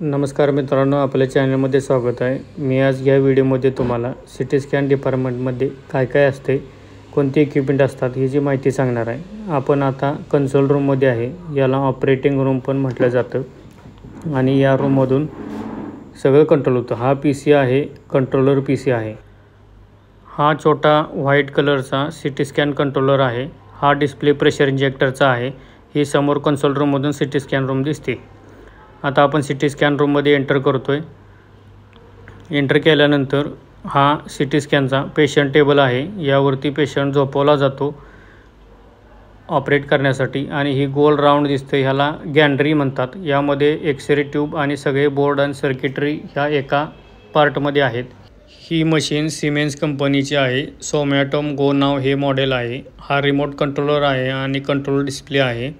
नमस्कार मित्रांनो, आपल्या चॅनलमध्ये स्वागत आहे। मी आज या व्हिडिओमध्ये तुम्हाला सिटी स्कॅन डिपार्टमेंटमध्ये काय काय असते, कोणते इक्विपमेंट असतात ही जी माहिती सांगणार आहे। आपण आता कंट्रोल रूममध्ये आहे, याला ऑपरेटिंग रूम पण म्हटलं जातं आणि या रूममधून सगळं कंट्रोल होतं। हा पीसी आहे, कंट्रोलर पीसी आहे। हा छोटा व्हाईट कलरचा सिटी स्कॅन कंट्रोलर आहे। हा डिस्प्ले प्रेशर इंजेक्टरचा आहे। ही समोर कंट्रोल रूममधून सिटी स्कॅन रूम दिसते। आता आपण सिटी स्कॅन रूममध्ये एंटर करतोय। एंटर केल्यानंतर हा सिटी स्कॅनचा पेशंट टेबल आहे। यावरती पेशंट झोपवला जातो ऑपरेट करण्यासाठी आणि ही गोल राऊंड दिसते, ह्याला गॅन्ट्री म्हणतात। यामध्ये एक्सरे ट्यूब आणि सगळे बोर्ड आणि सर्किटरी ह्या एका पार्टमध्ये आहेत। ही मशीन सिमेन्स कंपनीची आहे। सोमॅटोम गो नाव हे मॉडेल आहे। हा रिमोट कंट्रोलर आहे आणि कंट्रोल डिस्प्ले आहे।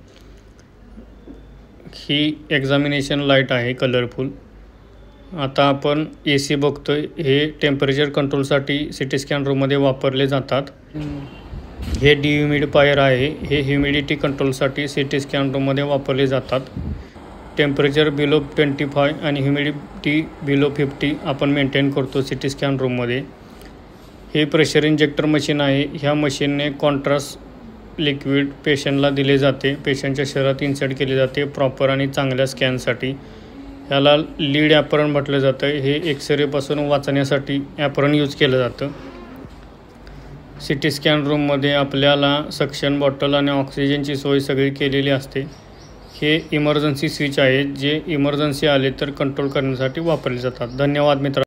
ही एक्झामिनेशन लाईट आहे कलरफुल। आता आपण एसी बघतोय। हे टेम्परेचर कंट्रोलसाठी सिटी स्कॅन रूममध्ये वापरले जातात। हे डिह्युमिडिफायर आहे। हे ह्युमिडिटी कंट्रोलसाठी सिटी स्कॅन रूममध्ये वापरले जातात। टेम्परेचर बिलो 25 आणि ह्युमिडिटी बिलो 50 आपण मेंटेन करतो सिटी स्कॅन रूममध्ये। हे प्रेशर इंजेक्टर मशीन आहे। ह्या मशीनने कॉन्ट्रास्ट लिक्विड पेशंटला दिले जाते, पेशंटच्या शरीरात इन्सर्ट केले जाते प्रॉपर आणि चांगल्या स्कॅनसाठी। ह्याला लीड ॲप्रन म्हटलं जातं। हे एक्सरेपासून वाचण्यासाठी ॲप्रन यूज केलं जातं। सिटी स्कॅन रूममध्ये आपल्याला सक्शन बॉटल आणि ऑक्सिजनची सोय सगळी केलेली असते। हे इमर्जन्सी स्विच आहे, जे इमर्जन्सी आले तर कंट्रोल करण्यासाठी वापरले जातात। धन्यवाद मित्रांनो।